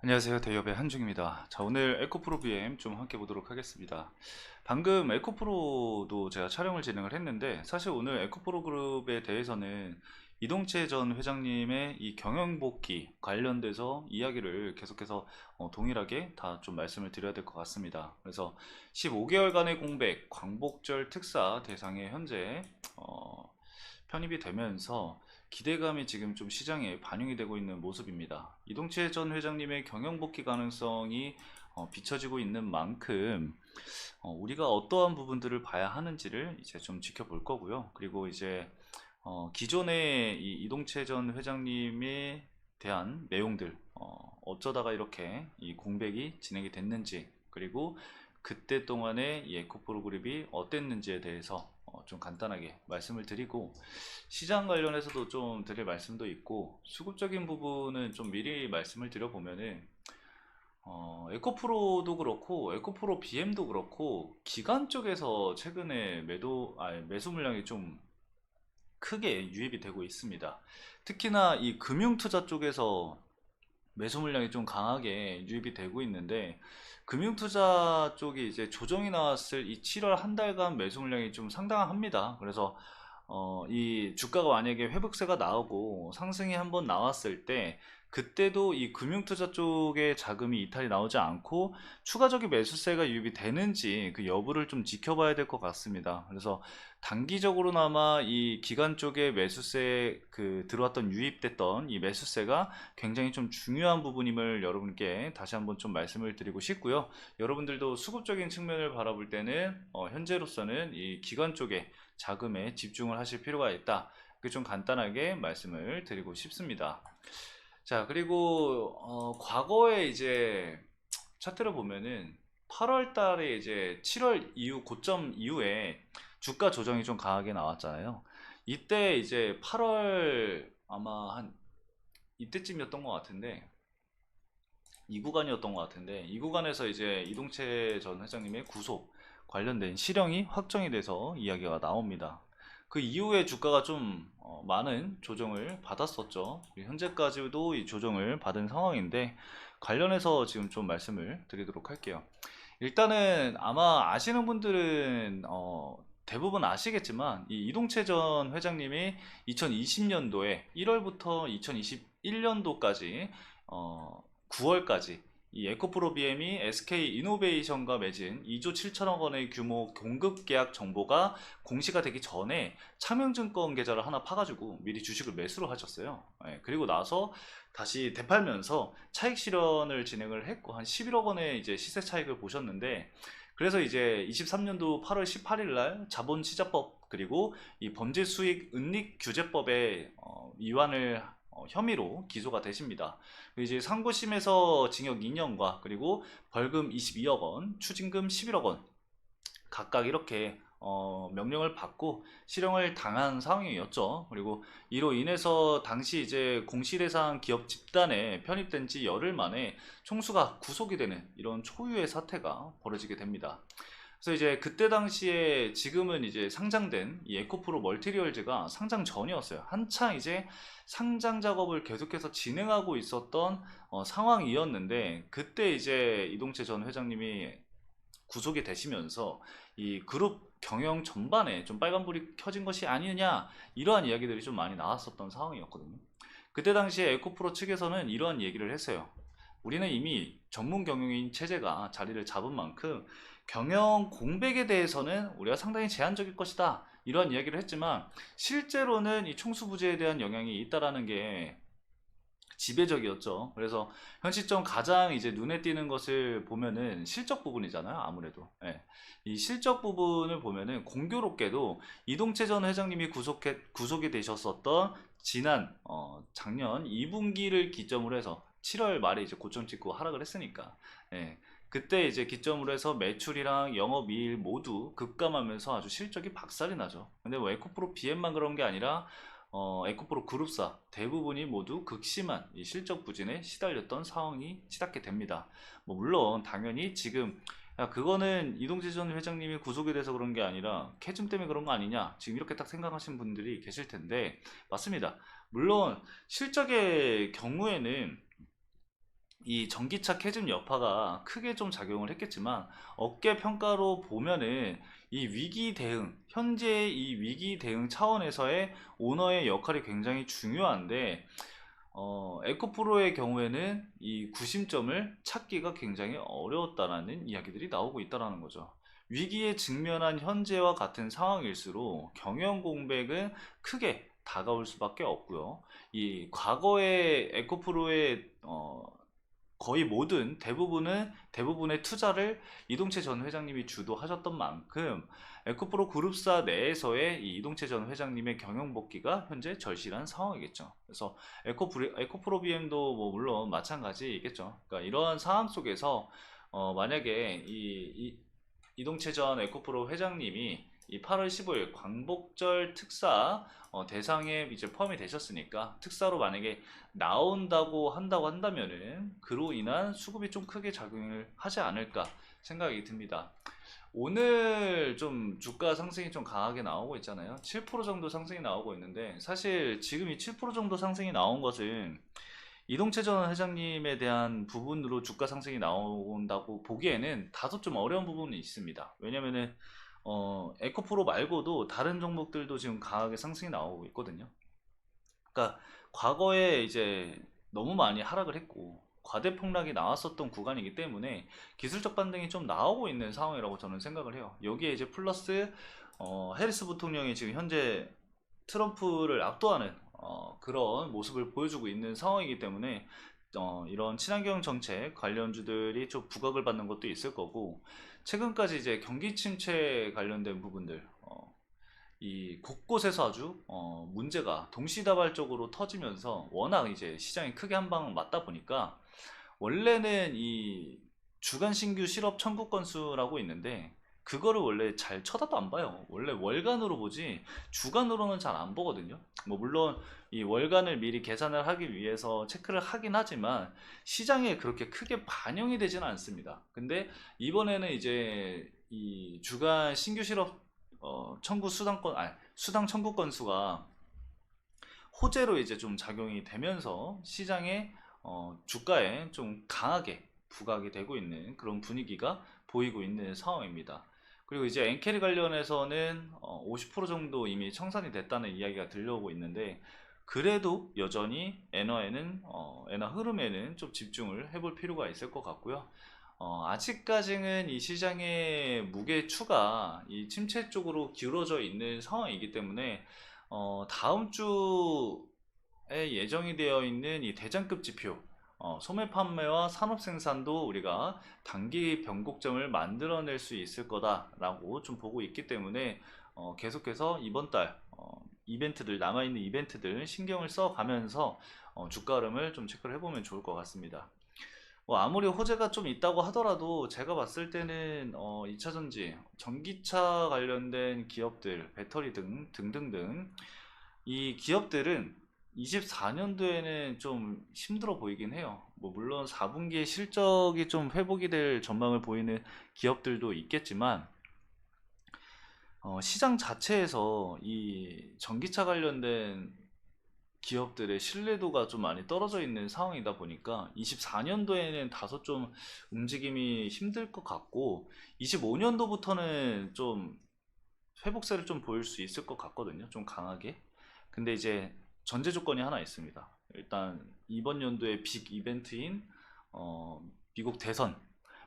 안녕하세요. 대기업의 한중입니다. 자, 오늘 에코프로 BM 좀 함께 보도록 하겠습니다. 방금 에코프로도 제가 촬영을 진행을 했는데, 사실 오늘 에코프로 그룹에 대해서는 이동채 전 회장님의 이 경영복귀 관련돼서 이야기를 계속해서 동일하게 다 좀 말씀을 드려야 될 것 같습니다. 그래서 15개월간의 공백, 광복절 특사 대상에 현재 편입이 되면서 기대감이 지금 좀 시장에 반영이 되고 있는 모습입니다. 이동채 전 회장님의 경영 복귀 가능성이 비춰지고 있는 만큼 우리가 어떠한 부분들을 봐야 하는지를 이제 좀 지켜볼 거고요. 그리고 이제 기존의 이 이동채 전 회장님에 대한 내용들, 어쩌다가 이렇게 이 공백이 진행이 됐는지, 그리고 그때 동안에 이 에코프로 그룹이 어땠는지에 대해서 좀 간단하게 말씀을 드리고, 시장 관련해서도 좀 드릴 말씀도 있고, 수급적인 부분은 좀 미리 말씀을 드려보면은 에코프로도 그렇고 에코프로 BM도 그렇고 기관 쪽에서 최근에 매수 물량이 좀 크게 유입이 되고 있습니다. 특히나 이 금융투자 쪽에서 매수 물량이 좀 강하게 유입이 되고 있는데, 금융투자 쪽이 이제 조정이 나왔을 이 7월 한 달간 매수 물량이 좀 상당합니다. 그래서 이 주가가 만약에 회복세가 나오고 상승이 한번 나왔을 때, 그때도 이 금융투자 쪽에 자금이 이탈이 나오지 않고 추가적인 매수세가 유입이 되는지 그 여부를 좀 지켜봐야 될 것 같습니다. 그래서 단기적으로나마 이 기관 쪽에 매수세 들어왔던 유입됐던 이 매수세가 굉장히 좀 중요한 부분임을 여러분께 다시 한번 좀 말씀을 드리고 싶고요. 여러분들도 수급적인 측면을 바라볼 때는 현재로서는 이 기관 쪽에 자금에 집중을 하실 필요가 있다. 이렇게 좀 간단하게 말씀을 드리고 싶습니다. 자, 그리고 과거에 이제 차트를 보면은 8월 달에 이제 7월 이후 고점 이후에 주가 조정이 좀 강하게 나왔잖아요. 이때 이제 8월 아마 한 이때쯤이었던 것 같은데, 이 구간이었던 것 같은데, 이 구간에서 이제 이동채 전 회장님의 구속 관련된 실형이 확정이 돼서 이야기가 나옵니다. 그 이후에 주가가 좀 많은 조정을 받았었죠. 현재까지도 이 조정을 받은 상황인데, 관련해서 지금 좀 말씀을 드리도록 할게요. 일단은 아마 아시는 분들은 대부분 아시겠지만, 이 이동채 전 회장님이 2020년도에 1월부터 2021년도까지 9월까지 이 에코프로 BM이 SK 이노베이션과 맺은 2조 7천억 원의 규모 공급 계약 정보가 공시가 되기 전에 차명증권 계좌를 하나 파가지고 미리 주식을 매수를 하셨어요. 예, 그리고 나서 다시 되팔면서 차익 실현을 진행을 했고 한 11억 원의 이제 시세 차익을 보셨는데, 그래서 이제 23년도 8월 18일 날 자본시장법 그리고 이 범죄 수익 은닉 규제법에 위반을 혐의로 기소가 되십니다. 이제 상고심에서 징역 2년과 그리고 벌금 22억 원, 추징금 11억 원 각각 이렇게 명령을 받고 실형을 당한 상황이었죠. 그리고 이로 인해서 당시 이제 공시대상 기업 집단에 편입된 지 열흘 만에 총수가 구속이 되는 이런 초유의 사태가 벌어지게 됩니다. 그래서 이제 그때 당시에 지금은 이제 상장된 이 에코프로 멀티리얼즈가 상장 전이었어요. 한창 이제 상장 작업을 계속해서 진행하고 있었던 상황이었는데, 그때 이제 이동채 전 회장님이 구속이 되시면서 이 그룹 경영 전반에 좀 빨간불이 켜진 것이 아니냐, 이러한 이야기들이 좀 많이 나왔었던 상황이었거든요. 그때 당시에 에코프로 측에서는 이러한 얘기를 했어요. 우리는 이미 전문 경영인 체제가 자리를 잡은 만큼 경영 공백에 대해서는 우리가 상당히 제한적일 것이다, 이러한 이야기를 했지만, 실제로는 이 총수부재에 대한 영향이 있다라는 게 지배적이었죠. 그래서 현 시점 가장 이제 눈에 띄는 것을 보면은 실적 부분이잖아요. 아무래도. 예. 이 실적 부분을 보면은 공교롭게도 이동채 전 회장님이 구속이 되셨었던 지난 작년 2분기를 기점으로 해서 7월 말에 이제 고점 찍고 하락을 했으니까, 예. 그때 이제 기점으로 해서 매출이랑 영업이익 모두 급감하면서 아주 실적이 박살이 나죠. 근데 뭐 에코프로 BM만 그런 게 아니라 에코프로 그룹사 대부분이 모두 극심한 이 실적 부진에 시달렸던 상황이 치닫게 됩니다. 뭐 물론 당연히 지금 야, 그거는 이동재 전 회장님이 구속이 돼서 그런 게 아니라 캐즘 때문에 그런 거 아니냐, 지금 이렇게 딱 생각하시는 분들이 계실 텐데, 맞습니다. 물론 실적의 경우에는 이 전기차 캐즘 여파가 크게 좀 작용을 했겠지만, 업계 평가로 보면은 이 위기 대응, 현재 이 위기 대응 차원에서의 오너의 역할이 굉장히 중요한데, 에코프로의 경우에는 이 구심점을 찾기가 굉장히 어려웠다라는 이야기들이 나오고 있다는 거죠. 위기에 직면한 현재와 같은 상황일수록 경영 공백은 크게 다가올 수밖에 없고요. 이 과거의 에코프로의 거의 모든 대부분의 투자를 이동채 전 회장님이 주도하셨던 만큼 에코프로 그룹사 내에서의 이 이동채 전 회장님의 경영 복귀가 현재 절실한 상황이겠죠. 그래서 에코프로 BM도 뭐 물론 마찬가지겠죠. 그러니까 이러한 상황 속에서 만약에 이동채 전 에코프로 회장님이 이 8월 15일 광복절 특사 대상에 이제 포함이 되셨으니까, 특사로 만약에 나온다고 한다면은 그로 인한 수급이 좀 크게 작용을 하지 않을까 생각이 듭니다. 오늘 좀 주가 상승이 좀 강하게 나오고 있잖아요. 7% 정도 상승이 나오고 있는데, 사실 지금 이 7% 정도 상승이 나온 것은 이동채 전 회장님에 대한 부분으로 주가 상승이 나온다고 보기에는 다소 좀 어려운 부분이 있습니다. 왜냐면은 에코프로 말고도 다른 종목들도 지금 강하게 상승이 나오고 있거든요. 그러니까 과거에 이제 너무 많이 하락을 했고 과대 폭락이 나왔었던 구간이기 때문에 기술적 반등이 좀 나오고 있는 상황이라고 저는 생각을 해요. 여기에 이제 플러스 해리스 부통령이 지금 현재 트럼프를 압도하는 그런 모습을 보여주고 있는 상황이기 때문에 이런 친환경 정책 관련주들이 좀 부각을 받는 것도 있을 거고, 최근까지 이제 경기 침체 관련된 부분들 이 곳곳에서 아주 문제가 동시다발적으로 터지면서 워낙 이제 시장이 크게 한 방 맞다 보니까, 원래는 이 주간 신규 실업 청구 건수라고 있는데 그거를 원래 잘 쳐다도 안 봐요. 원래 월간으로 보지 주간으로는 잘 안 보거든요. 뭐 물론 이 월간을 미리 계산을 하기 위해서 체크를 하긴 하지만 시장에 그렇게 크게 반영이 되지는 않습니다. 근데 이번에는 이제 이 주간 신규 실업 청구 수당 청구 건수가 호재로 이제 좀 작용이 되면서 시장의 주가에 좀 강하게 부각이 되고 있는 그런 분위기가 보이고 있는 상황입니다. 그리고 이제 엔캐리 관련해서는 50% 정도 이미 청산이 됐다는 이야기가 들려오고 있는데, 그래도 여전히 엔화 흐름에는 좀 집중을 해볼 필요가 있을 것 같고요. 아직까지는 이 시장의 무게추가 이 침체 쪽으로 기울어져 있는 상황이기 때문에 다음 주에 예정이 되어 있는 이 대장급 지표, 소매 판매와 산업 생산도 우리가 단기 변곡점을 만들어낼 수 있을 거다라고 좀 보고 있기 때문에 계속해서 이번 달 이벤트들, 남아있는 이벤트들 신경을 써가면서 주가 흐름을 좀 체크를 해보면 좋을 것 같습니다. 뭐 아무리 호재가 좀 있다고 하더라도 제가 봤을 때는 2차전지, 전기차 관련된 기업들, 배터리 등등등 이 기업들은 24년도에는 좀 힘들어 보이긴 해요. 뭐 물론 4분기에 실적이 좀 회복이 될 전망을 보이는 기업들도 있겠지만, 시장 자체에서 이 전기차 관련된 기업들의 신뢰도가 좀 많이 떨어져 있는 상황이다 보니까 24년도에는 다소 좀 움직임이 힘들 것 같고, 25년도부터는 좀 회복세를 좀 보일 수 있을 것 같거든요. 좀 강하게. 근데 이제 전제 조건이 하나 있습니다. 일단 이번 연도의 빅 이벤트인 어, 미국 대선,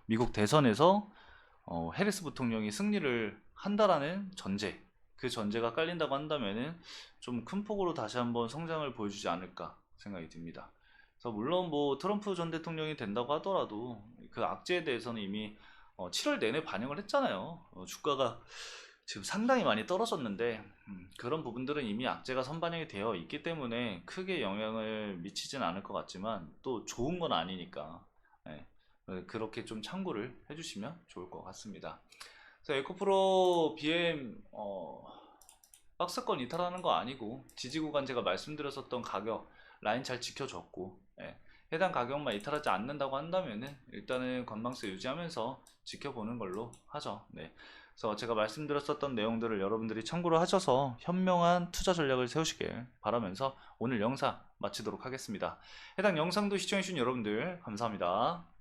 미국 대선에서 해리스 부통령이 승리를 한다라는 전제, 그 전제가 깔린다고 한다면은 좀 큰 폭으로 다시 한번 성장을 보여주지 않을까 생각이 듭니다. 그래서 물론 뭐 트럼프 전 대통령이 된다고 하더라도 그 악재에 대해서는 이미 7월 내내 반영을 했잖아요. 주가가 지금 상당히 많이 떨어졌는데 그런 부분들은 이미 악재가 선반영이 되어 있기 때문에 크게 영향을 미치진 않을 것 같지만, 또 좋은 건 아니니까 예, 그렇게 좀 참고를 해주시면 좋을 것 같습니다. 그래서 에코프로 BM 박스권 이탈하는 거 아니고 지지 구간 제가 말씀드렸었던 가격 라인 잘 지켜줬고, 예, 해당 가격만 이탈하지 않는다고 한다면은 일단은 건방세 유지하면서 지켜보는 걸로 하죠. 네. 그래서 제가 말씀드렸었던 내용들을 여러분들이 참고를 하셔서 현명한 투자 전략을 세우시길 바라면서 오늘 영상 마치도록 하겠습니다. 해당 영상도 시청해주신 여러분들 감사합니다.